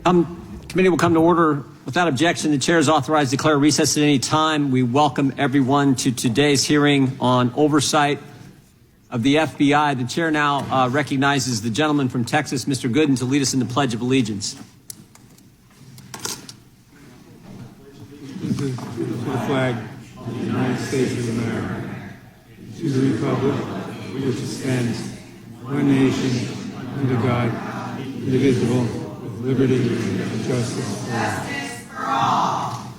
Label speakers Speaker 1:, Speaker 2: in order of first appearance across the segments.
Speaker 1: Committee will come to order. Without objection, the chair is authorized to declare recess at any time. We welcome everyone to today's hearing on oversight of the FBI. The chair now recognizes the gentleman from Texas, Mr. Gooden, to lead us in the Pledge of Allegiance.
Speaker 2: To the flag of the United States of America, to the republic for which it stands, one nation, under God, indivisible, with liberty and justice for all.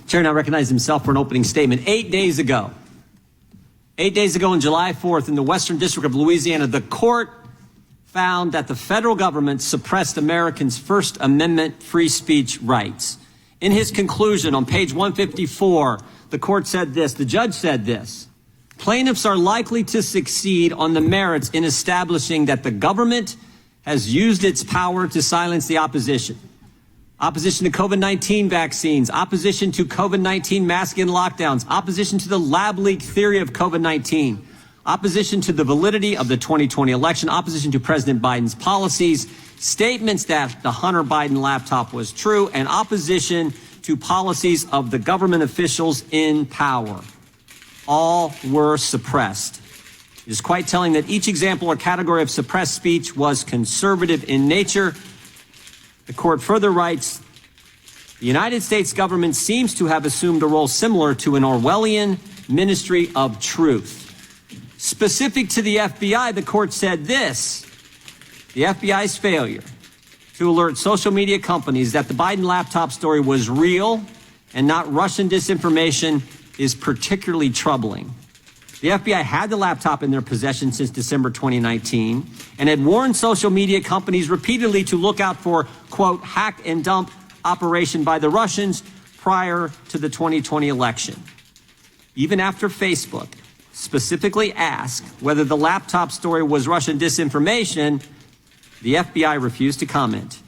Speaker 1: Chair now recognizes himself for an opening statement. 8 days ago, on July 4th, in the Western District of Louisiana, the court found that the federal government suppressed Americans' First Amendment free speech rights. In his conclusion on page 154, the court said this, the judge said this: plaintiffs are likely to succeed on the merits in establishing that the government has used its power to silence the opposition. Opposition to COVID-19 vaccines, opposition to COVID-19 mask and lockdowns, opposition to the lab leak theory of COVID-19, opposition to the validity of the 2020 election, opposition to President Biden's policies, statements that the Hunter Biden laptop was true, and opposition to policies of the government officials in power. All were suppressed. It is quite telling that each example or category of suppressed speech was conservative in nature. The court further writes, the United States government seems to have assumed a role similar to an Orwellian ministry of truth. Specific to the FBI, the court said this: the FBI's failure to alert social media companies that the Biden laptop story was real and not Russian disinformation is particularly troubling. The FBI had the laptop in their possession since December 2019 and had warned social media companies repeatedly to look out for, quote, hack and dump operation by the Russians prior to the 2020 election. Even after Facebook specifically asked whether the laptop story was Russian disinformation, the FBI refused to comment,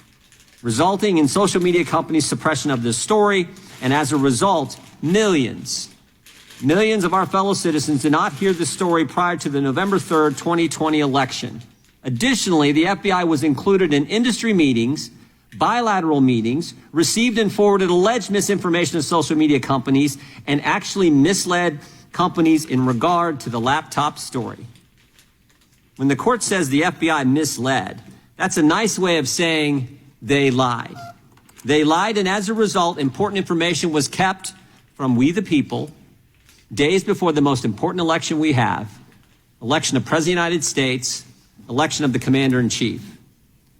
Speaker 1: resulting in social media companies' suppression of this story. And as a result, millions of our fellow citizens did not hear the story prior to the November 3rd, 2020 election. Additionally, the FBI was included in industry meetings, bilateral meetings, received and forwarded alleged misinformation to social media companies, and actually misled companies in regard to the laptop story. When the court says the FBI misled, that's a nice way of saying they lied. They lied, and as a result, important information was kept from we the people days before the most important election we have, election of President of the United States, election of the Commander-in-Chief.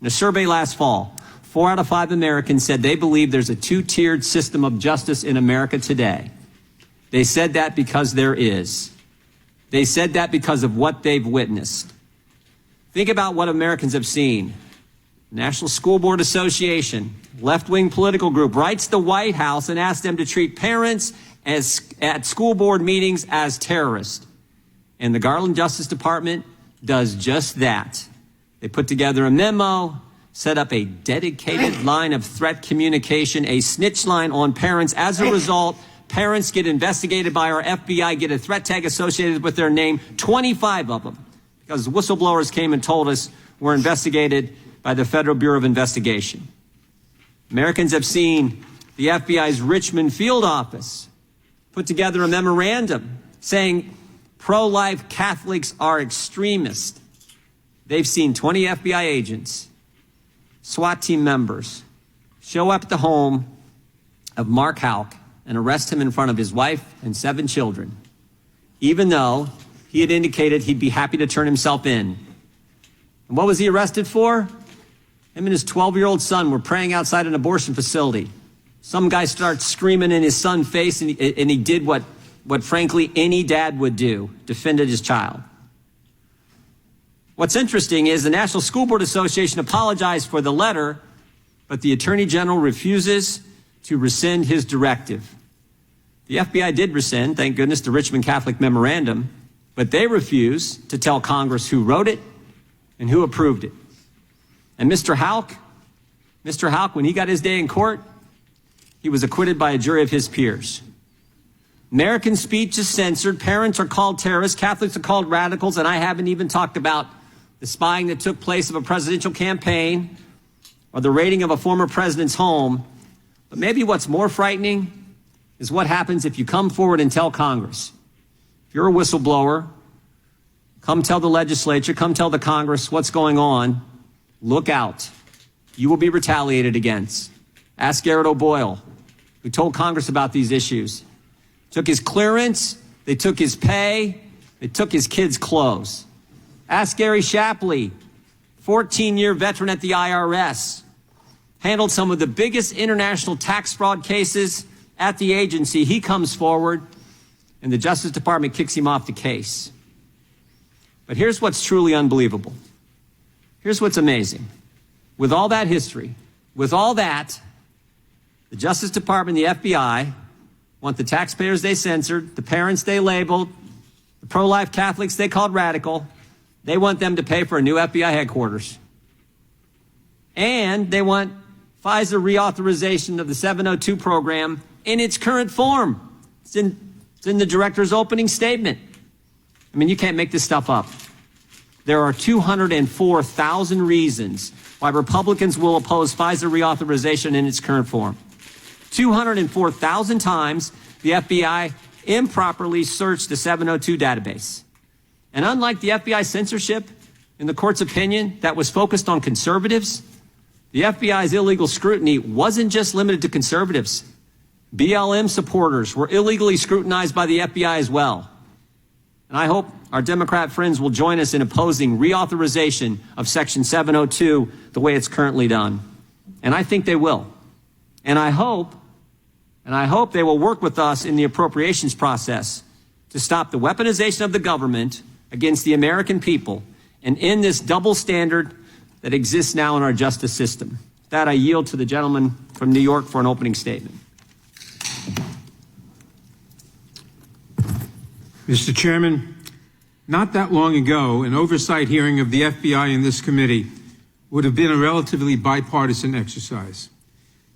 Speaker 1: In a survey last fall, 4 out of 5 Americans said they believe there's a two-tiered system of justice in America today. They said that because there is. They said that because of what they've witnessed. Think about what Americans have seen. National School Board Association, left-wing political group, writes the White House and asks them to treat parents at school board meetings as terrorists. And the Garland Justice Department does just that. They put together a memo, set up a dedicated line of threat communication, a snitch line on parents. As a result, parents get investigated by our FBI, get a threat tag associated with their name, 25 of them, because whistleblowers came and told us were investigated by the Federal Bureau of Investigation. Americans have seen the FBI's Richmond field office put together a memorandum saying pro-life Catholics are extremists. They've seen 20 FBI agents, SWAT team members, show up at the home of Mark Houck and arrest him in front of his wife and 7 children, even though he had indicated he'd be happy to turn himself in. And what was he arrested for? Him and his 12-year-old son were praying outside an abortion facility. Some guy starts screaming in his son's face, and he did what frankly any dad would do, defended his child. What's interesting is the National School Board Association apologized for the letter, but the Attorney General refuses to rescind his directive. The FBI did rescind, thank goodness, the Richmond Catholic Memorandum, but they refuse to tell Congress who wrote it and who approved it. And Mr. Houck, when he got his day in court, he was acquitted by a jury of his peers. American speech is censored. Parents are called terrorists. Catholics are called radicals. And I haven't even talked about the spying that took place of a presidential campaign or the raiding of a former president's home. But maybe what's more frightening is what happens if you come forward and tell Congress. If you're a whistleblower, come tell the legislature, come tell the Congress what's going on. Look out. You will be retaliated against. Ask Garrett O'Boyle, who told Congress about these issues. Took his clearance, they took his pay, they took his kids' clothes. Ask Gary Shapley, 14-year veteran at the IRS, handled some of the biggest international tax fraud cases at the agency. He comes forward, and the Justice Department kicks him off the case. But here's what's truly unbelievable. Here's what's amazing. With all that history, with all that, the Justice Department and the FBI want the taxpayers they censored, the parents they labeled, the pro-life Catholics they called radical. They want them to pay for a new FBI headquarters. And they want FISA reauthorization of the 702 program in its current form. It's in the director's opening statement. I mean, you can't make this stuff up. There are 204,000 reasons why Republicans will oppose FISA reauthorization in its current form. 204,000 times the FBI improperly searched the 702 database. And unlike the FBI censorship, in the court's opinion, that was focused on conservatives, the FBI's illegal scrutiny wasn't just limited to conservatives. BLM supporters were illegally scrutinized by the FBI as well. And I hope our Democrat friends will join us in opposing reauthorization of Section 702 the way it's currently done. And I think they will. And I hope they will work with us in the appropriations process to stop the weaponization of the government against the American people and end this double standard that exists now in our justice system. With that, I yield to the gentleman from New York for an opening statement.
Speaker 2: Mr. Chairman, not that long ago, an oversight hearing of the FBI in this committee would have been a relatively bipartisan exercise.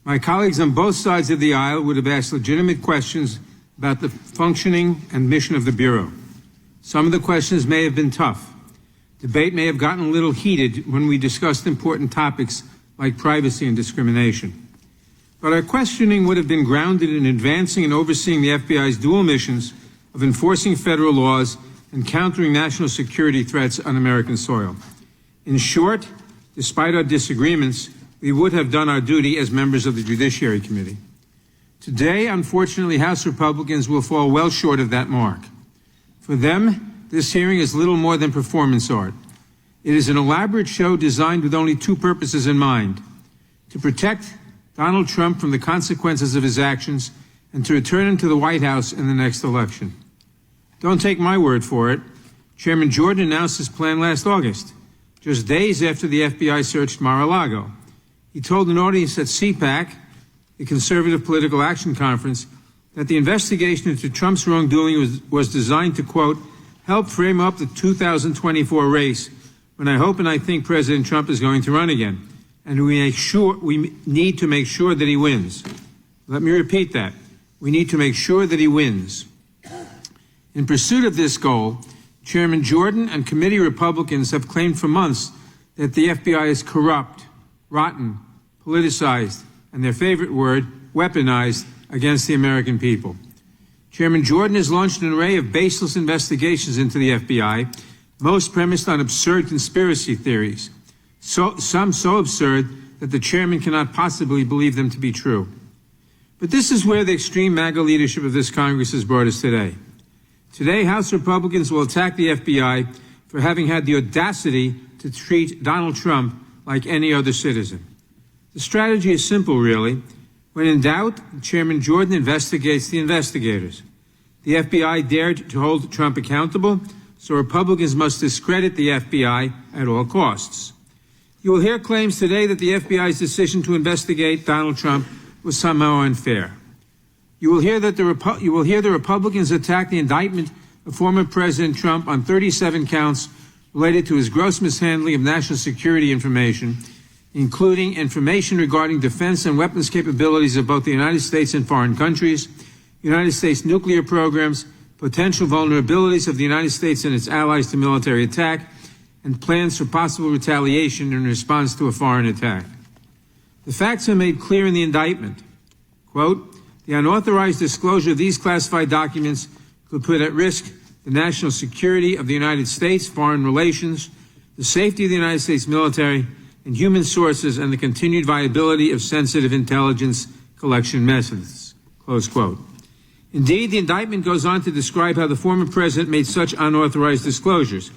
Speaker 2: My colleagues on both sides of the aisle would have asked legitimate questions about the functioning and mission of the Bureau. Some of the questions may have been tough. Debate may have gotten a little heated when we discussed important topics like privacy and discrimination. But our questioning would have been grounded in advancing and overseeing the FBI's dual missions of enforcing federal laws and countering national security threats on American soil. In short, despite our disagreements, we would have done our duty as members of the Judiciary Committee. Today, unfortunately, House Republicans will fall well short of that mark. For them, this hearing is little more than performance art. It is an elaborate show designed with only two purposes in mind: to protect Donald Trump from the consequences of his actions and to return him to the White House in the next election. Don't take my word for it. Chairman Jordan announced his plan last August, just days after the FBI searched Mar-a-Lago. He told an audience at CPAC, the Conservative Political Action Conference, that the investigation into Trump's wrongdoing was designed to, quote, help frame up the 2024 race when I hope and I think President Trump is going to run again. And we need to make sure that he wins. Let me repeat that. We need to make sure that he wins. In pursuit of this goal, Chairman Jordan and committee Republicans have claimed for months that the FBI is corrupt, rotten, politicized, and their favorite word, weaponized against the American people. Chairman Jordan has launched an array of baseless investigations into the FBI, most premised on absurd conspiracy theories, some so absurd that the chairman cannot possibly believe them to be true. But this is where the extreme MAGA leadership of this Congress has brought us today. Today, House Republicans will attack the FBI for having had the audacity to treat Donald Trump like any other citizen. The strategy is simple, really. When in doubt, Chairman Jordan investigates the investigators. The FBI dared to hold Trump accountable, so Republicans must discredit the FBI at all costs. You will hear claims today that the FBI's decision to investigate Donald Trump was somehow unfair. You will hear the Republicans attack the indictment of former President Trump on 37 counts related to his gross mishandling of national security information, including information regarding defense and weapons capabilities of both the United States and foreign countries, United States nuclear programs, potential vulnerabilities of the United States and its allies to military attack, and plans for possible retaliation in response to a foreign attack. The facts are made clear in the indictment. Quote, the unauthorized disclosure of these classified documents could put at risk the national security of the United States, foreign relations, the safety of the United States military, and human sources, and the continued viability of sensitive intelligence collection methods, close quote. Indeed, the indictment goes on to describe how the former president made such unauthorized disclosures,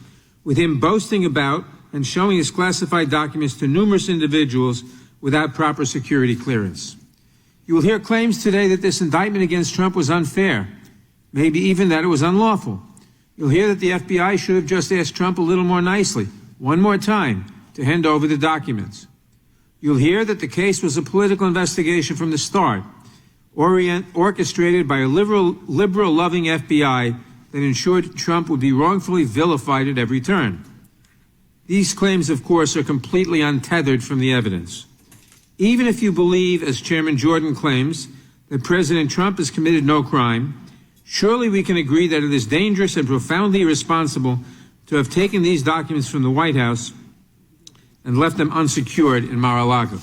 Speaker 2: with him boasting about and showing his classified documents to numerous individuals without proper security clearance. You will hear claims today that this indictment against Trump was unfair, maybe even that it was unlawful. You'll hear that the FBI should have just asked Trump a little more nicely, one more time, to hand over the documents. You'll hear that the case was a political investigation from the start, orchestrated by a liberal-loving FBI that ensured Trump would be wrongfully vilified at every turn. These claims, of course, are completely untethered from the evidence. Even if you believe, as Chairman Jordan claims, that President Trump has committed no crime, surely we can agree that it is dangerous and profoundly irresponsible to have taken these documents from the White House and left them unsecured in Mar-a-Lago.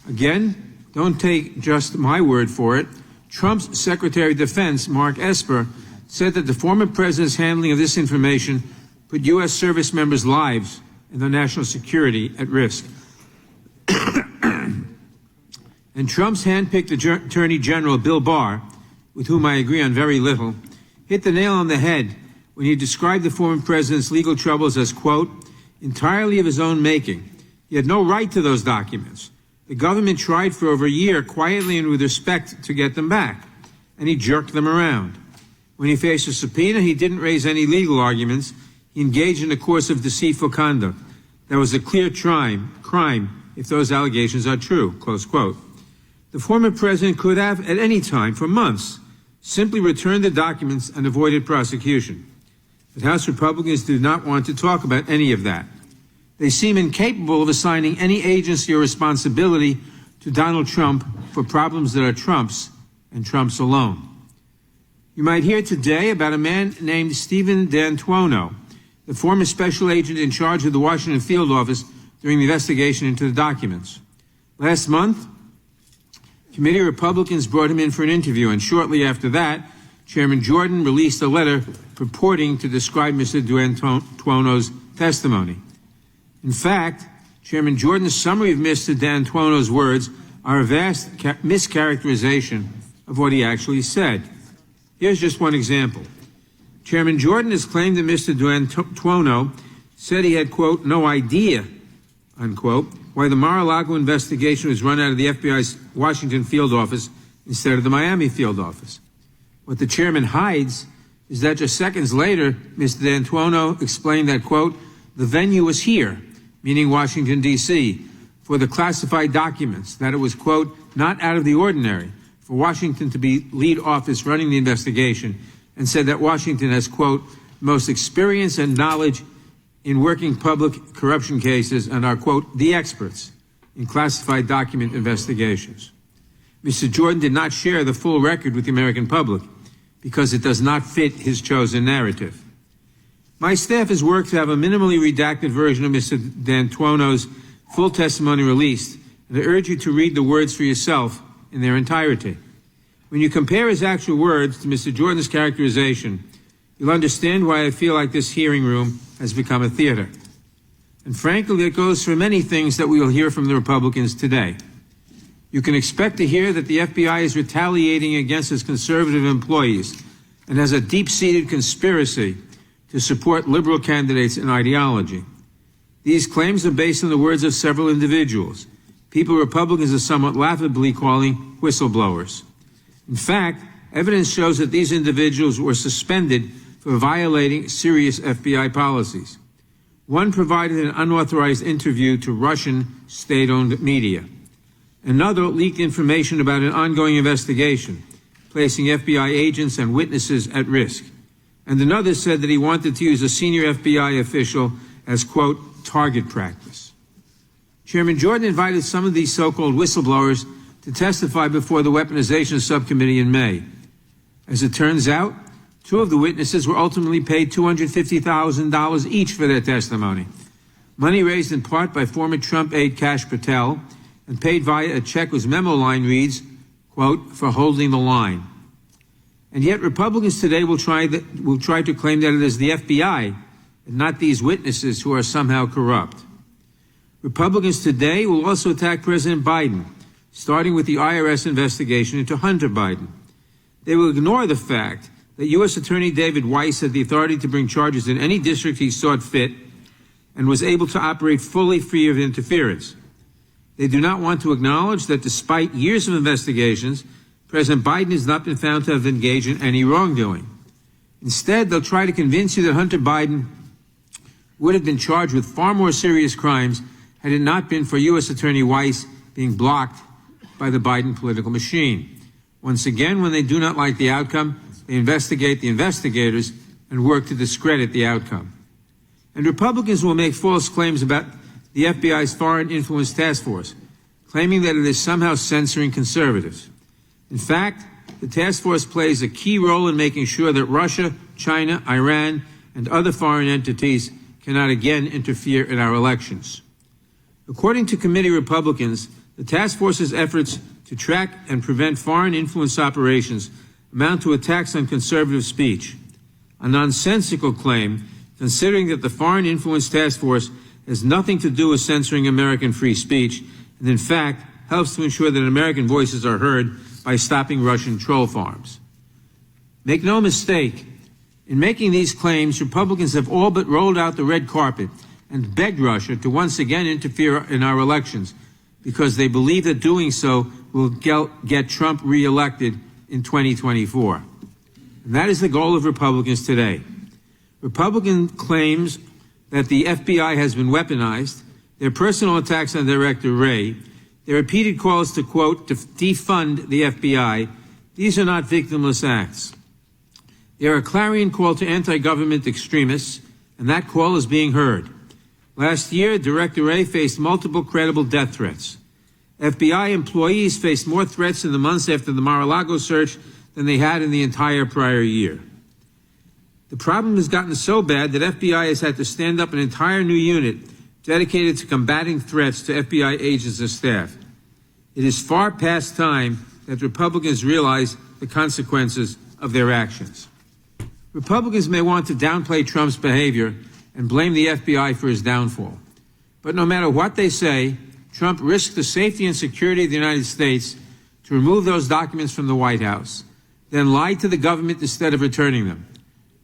Speaker 2: Again, don't take just my word for it. Trump's Secretary of Defense, Mark Esper, said that the former president's handling of this information put U.S. service members' lives and their national security at risk. And Trump's handpicked Attorney General Bill Barr, with whom I agree on very little, hit the nail on the head when he described the former president's legal troubles as, quote, entirely of his own making. He had no right to those documents. The government tried for over a year, quietly and with respect, to get them back, and he jerked them around. When he faced a subpoena, he didn't raise any legal arguments. He engaged in a course of deceitful conduct. That was a clear crime if those allegations are true, close quote. The former president could have, at any time, for months, simply returned the documents and avoided prosecution. But House Republicans do not want to talk about any of that. They seem incapable of assigning any agency or responsibility to Donald Trump for problems that are Trump's and Trump's alone. You might hear today about a man named Stephen D'Antuono, the former special agent in charge of the Washington field office during the investigation into the documents. Last month, committee Republicans brought him in for an interview, and shortly after that, Chairman Jordan released a letter purporting to describe Mr. D'Antuono's testimony. In fact, Chairman Jordan's summary of Mr. D'Antuono's words are a vast mischaracterization of what he actually said. Here's just one example. Chairman Jordan has claimed that Mr. D'Antuono said he had, quote, no idea, unquote, why the Mar-a-Lago investigation was run out of the FBI's Washington field office instead of the Miami field office. What the chairman hides is that just seconds later, Mr. D'Antuono explained that, quote, the venue was here, meaning Washington, D.C., for the classified documents, that it was, quote, not out of the ordinary for Washington to be lead office running the investigation, and said that Washington has, quote, most experience and knowledge in working public corruption cases and are, quote, the experts in classified document investigations. Mr. Jordan did not share the full record with the American public because it does not fit his chosen narrative. My staff has worked to have a minimally redacted version of Mr. D'Antuono's full testimony released, and I urge you to read the words for yourself in their entirety. When you compare his actual words to Mr. Jordan's characterization, you'll understand why I feel like this hearing room has become a theater. And frankly, it goes for many things that we will hear from the Republicans today. You can expect to hear that the FBI is retaliating against its conservative employees and has a deep-seated conspiracy to support liberal candidates and ideology. These claims are based on the words of several individuals, people Republicans are somewhat laughably calling whistleblowers. In fact, evidence shows that these individuals were suspended for violating serious FBI policies. One provided an unauthorized interview to Russian state-owned media. Another leaked information about an ongoing investigation, placing FBI agents and witnesses at risk. And another said that he wanted to use a senior FBI official as, quote, target practice. Chairman Jordan invited some of these so-called whistleblowers to testify before the Weaponization Subcommittee in May. As it turns out, two of the witnesses were ultimately paid $250,000 each for their testimony, money raised in part by former Trump aide Kash Patel and paid via a check whose memo line reads, quote, "for holding the line." And yet Republicans today will try to claim that it is the FBI and not these witnesses who are somehow corrupt. Republicans today will also attack President Biden, starting with the IRS investigation into Hunter Biden. They will ignore the fact that U.S. Attorney David Weiss had the authority to bring charges in any district he saw fit and was able to operate fully free of interference. They do not want to acknowledge that despite years of investigations, President Biden has not been found to have engaged in any wrongdoing. Instead, they'll try to convince you that Hunter Biden would have been charged with far more serious crimes had it not been for U.S. Attorney Weiss being blocked by the Biden political machine. Once again, when they do not like the outcome, they investigate the investigators and work to discredit the outcome. And Republicans will make false claims about the FBI's Foreign Influence Task Force, claiming that it is somehow censoring conservatives. In fact, the task force plays a key role in making sure that Russia, China, Iran, and other foreign entities cannot again interfere in our elections. According to committee Republicans, the task force's efforts to track and prevent foreign influence operations amount to attacks on conservative speech, a nonsensical claim considering that the Foreign Influence Task Force has nothing to do with censoring American free speech and, in fact, helps to ensure that American voices are heard by stopping Russian troll farms. Make no mistake, in making these claims, Republicans have all but rolled out the red carpet and begged Russia to once again interfere in our elections because they believe that doing so will get Trump reelected in 2024. And that is the goal of Republicans today. Republican claims that the FBI has been weaponized, their personal attacks on Director Wray, their repeated calls to, quote, to defund the FBI, these are not victimless acts. They are a clarion call to anti-government extremists, and that call is being heard. Last year, Director Wray faced multiple credible death threats. FBI employees faced more threats in the months after the Mar-a-Lago search than they had in the entire prior year. The problem has gotten so bad that FBI has had to stand up an entire new unit dedicated to combating threats to FBI agents and staff. It is far past time that Republicans realize the consequences of their actions. Republicans may want to downplay Trump's behavior and blame the FBI for his downfall. But no matter what they say, Trump risked the safety and security of the United States to remove those documents from the White House, then lied to the government instead of returning them.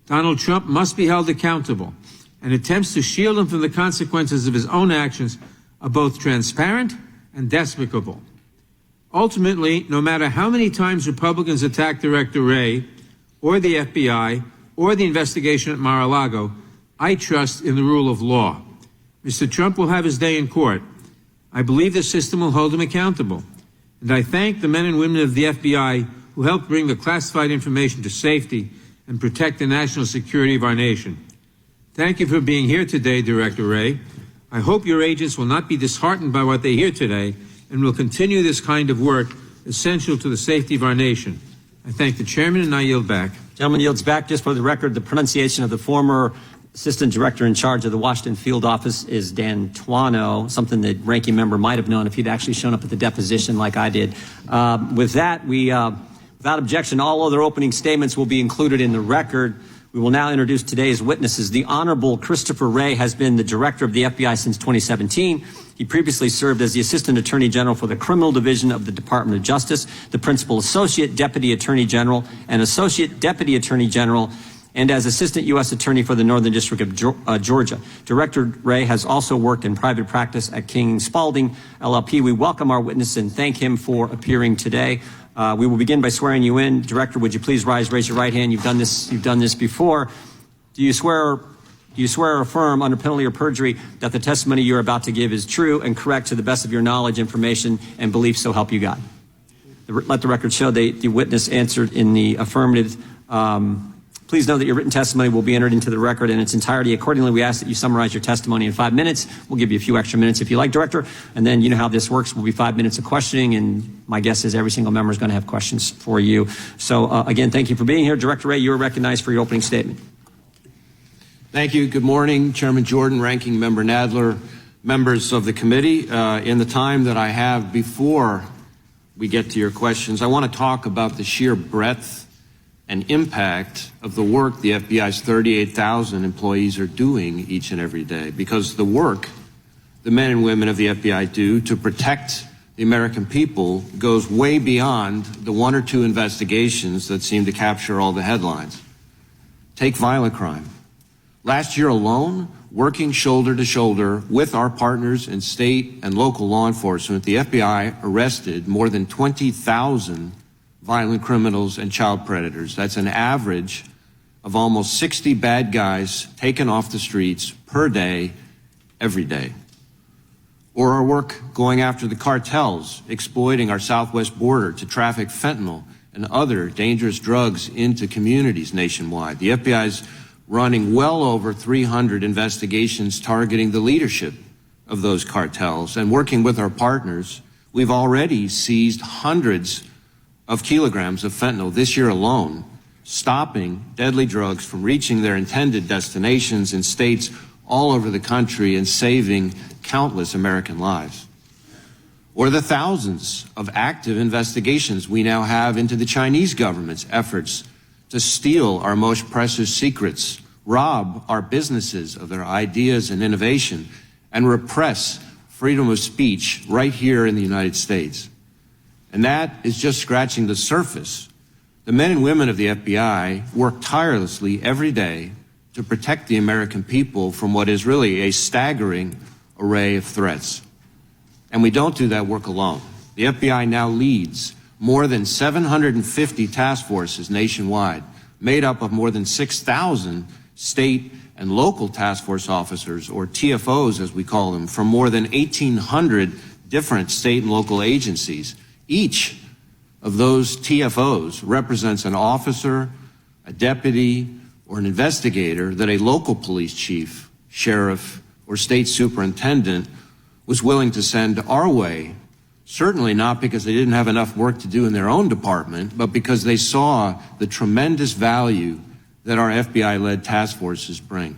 Speaker 2: Donald Trump must be held accountable, and attempts to shield him from the consequences of his own actions are both transparent and despicable. Ultimately, no matter how many times Republicans attack Director Wray or the FBI or the investigation at Mar-a-Lago, I trust in the rule of law. Mr. Trump will have his day in court. I believe the system will hold him accountable. And I thank the men and women of the FBI who helped bring the classified information to safety and protect the national security of our nation. Thank you for being here today, Director Wray. I hope your agents will not be disheartened by what they hear today and will continue this kind of work essential to the safety of our nation. I thank the chairman, and I yield back.
Speaker 1: Gentleman yields back. Just for the record, the pronunciation of the former assistant director in charge of the Washington field office is D'Antuono, something that ranking member might have known if he'd actually shown up at the deposition like I did. With that, without objection, all other opening statements will be included in the record. We will now introduce today's witnesses. The Honorable Christopher Wray has been the director of the FBI since 2017. He previously served as the Assistant Attorney General for the Criminal Division of the Department of Justice, the Principal Associate Deputy Attorney General and Associate Deputy Attorney General, and as Assistant U.S. Attorney for the Northern District of Georgia. Director Wray has also worked in private practice at King Spalding, LLP. We welcome our witness and thank him for appearing today. We will begin by swearing you in. Director, would you please raise your right hand? You've done this before. Do you swear or affirm under penalty of perjury that the testimony you're about to give is true and correct to the best of your knowledge, information, and belief, so help you God? Let the record show the witness answered in the affirmative. Please know that your written testimony will be entered into the record in its entirety. Accordingly, we ask that you summarize your testimony in 5 minutes. We'll give you a few extra minutes if you like, Director. And then you know how this works. Will be 5 minutes of questioning, and my guess is every single member is going to have questions for you. So again, thank you for being here. Director Wray, you are recognized for your opening statement.
Speaker 3: Thank you. Good morning, Chairman Jordan, Ranking Member Nadler, members of the committee. In the time that I have before we get to your questions, I want to talk about the sheer breadth and impact of the work the FBI's 38,000 employees are doing each and every day, because the work the men and women of the FBI do to protect the American people goes way beyond the one or two investigations that seem to capture all the headlines. Take violent crime. Last year alone, working shoulder to shoulder with our partners in state and local law enforcement, the FBI arrested more than 20,000 violent criminals and child predators. That's an average of almost 60 bad guys taken off the streets per day, every day. Or our work going after the cartels, exploiting our southwest border to traffic fentanyl and other dangerous drugs into communities nationwide. The FBI is running well over 300 investigations targeting the leadership of those cartels. And working with our partners, we've already seized hundreds of kilograms of fentanyl this year alone, stopping deadly drugs from reaching their intended destinations in states all over the country and saving countless American lives. Or the thousands of active investigations we now have into the Chinese government's efforts to steal our most precious secrets, rob our businesses of their ideas and innovation, and repress freedom of speech right here in the United States. And that is just scratching the surface. The men and women of the FBI work tirelessly every day to protect the American people from what is really a staggering array of threats. And we don't do that work alone. The FBI now leads more than 750 task forces nationwide, made up of more than 6,000 state and local task force officers, or TFOs as we call them, from more than 1,800 different state and local agencies. Each of those TFOs represents an officer, a deputy, or an investigator that a local police chief, sheriff, or state superintendent was willing to send our way, certainly not because they didn't have enough work to do in their own department, but because they saw the tremendous value that our FBI-led task forces bring.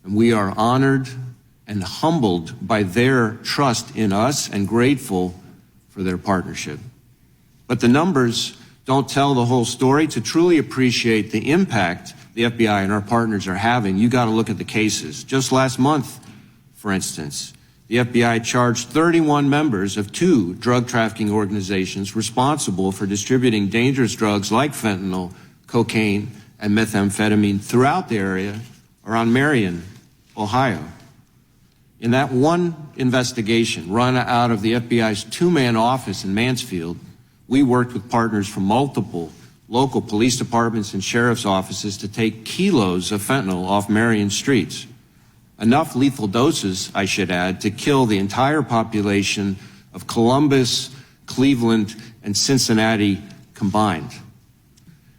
Speaker 3: And we are honored and humbled by their trust in us and grateful for their partnership. But the numbers don't tell the whole story. To truly appreciate the impact the FBI and our partners are having, you got to look at the cases. Just last month, for instance, the FBI charged 31 members of 2 drug trafficking organizations responsible for distributing dangerous drugs like fentanyl, cocaine, and methamphetamine throughout the area around Marion, Ohio. In that one investigation run out of the FBI's 2-man office in Mansfield, we worked with partners from multiple local police departments and sheriff's offices to take kilos of fentanyl off Marion streets. Enough lethal doses, I should add, to kill the entire population of Columbus, Cleveland, and Cincinnati combined.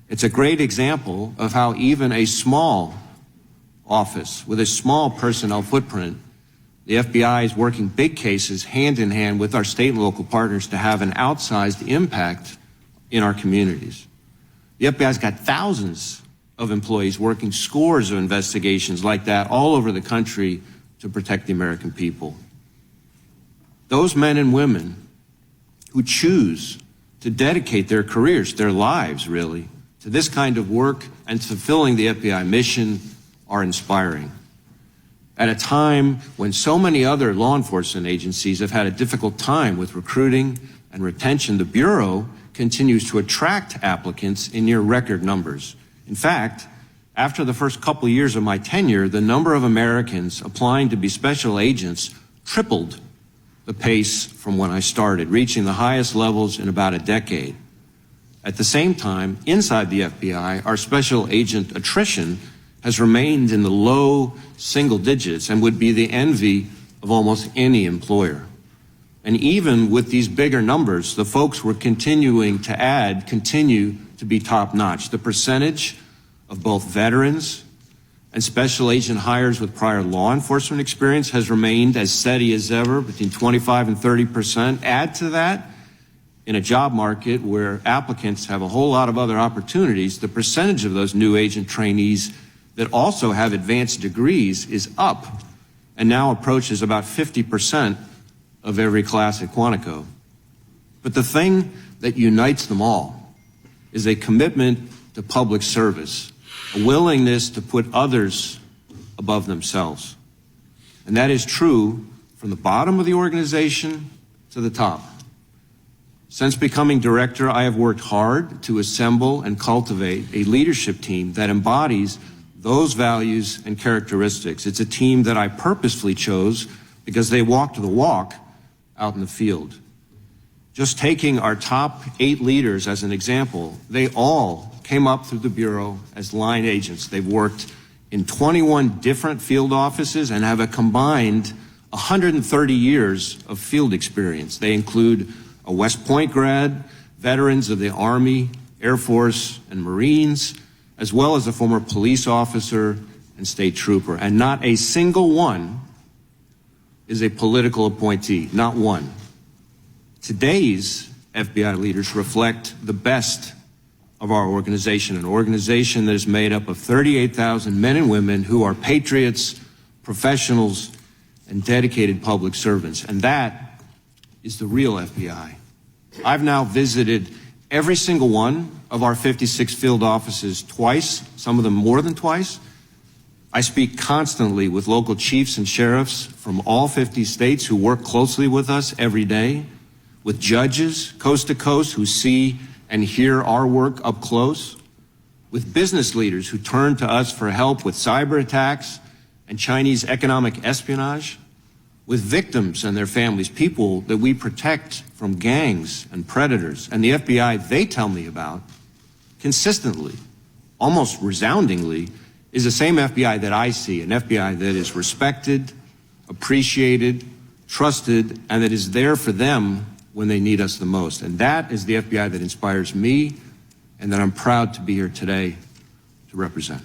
Speaker 3: It's a great example of how even a small office with a small personnel footprint, the FBI is working big cases hand in hand with our state and local partners to have an outsized impact in our communities. The FBI's got thousands of employees working scores of investigations like that all over the country to protect the American people. Those men and women who choose to dedicate their careers, their lives really, to this kind of work and fulfilling the FBI mission are inspiring. At a time when so many other law enforcement agencies have had a difficult time with recruiting and retention, the Bureau continues to attract applicants in near record numbers. In fact, after the first couple years of my tenure, the number of Americans applying to be special agents tripled the pace from when I started, reaching the highest levels in about a decade. At the same time, inside the FBI, our special agent attrition has remained in the low single digits and would be the envy of almost any employer. And even with these bigger numbers, the folks we're continuing to add continue to be top-notch. The percentage of both veterans and special agent hires with prior law enforcement experience has remained as steady as ever, between 25 and 30%. Add to that, in a job market where applicants have a whole lot of other opportunities, the percentage of those new agent trainees that also have advanced degrees is up and now approaches about 50% of every class at Quantico. But the thing that unites them all is a commitment to public service, a willingness to put others above themselves. And that is true from the bottom of the organization to the top. Since becoming director, I have worked hard to assemble and cultivate a leadership team that embodies those values and characteristics. It's a team that I purposefully chose because they walked the walk out in the field. Just taking our top 8 leaders as an example, they all came up through the Bureau as line agents. They've worked in 21 different field offices and have a combined 130 years of field experience. They include a West Point grad, veterans of the Army, Air Force, and Marines, as well as a former police officer and state trooper. And not a single one is a political appointee, not one. Today's FBI leaders reflect the best of our organization, an organization that is made up of 38,000 men and women who are patriots, professionals, and dedicated public servants. And that is the real FBI. I've now visited every single one of our 56 field offices twice, some of them more than twice. I speak constantly with local chiefs and sheriffs from all 50 states who work closely with us every day, with judges coast to coast who see and hear our work up close, with business leaders who turn to us for help with cyber attacks and Chinese economic espionage, with victims and their families, people that we protect from gangs and predators. And the FBI they tell me about consistently, almost resoundingly, is the same FBI that I see, an FBI that is respected, appreciated, trusted, and that is there for them when they need us the most. And that is the FBI that inspires me and that I'm proud to be here today to represent.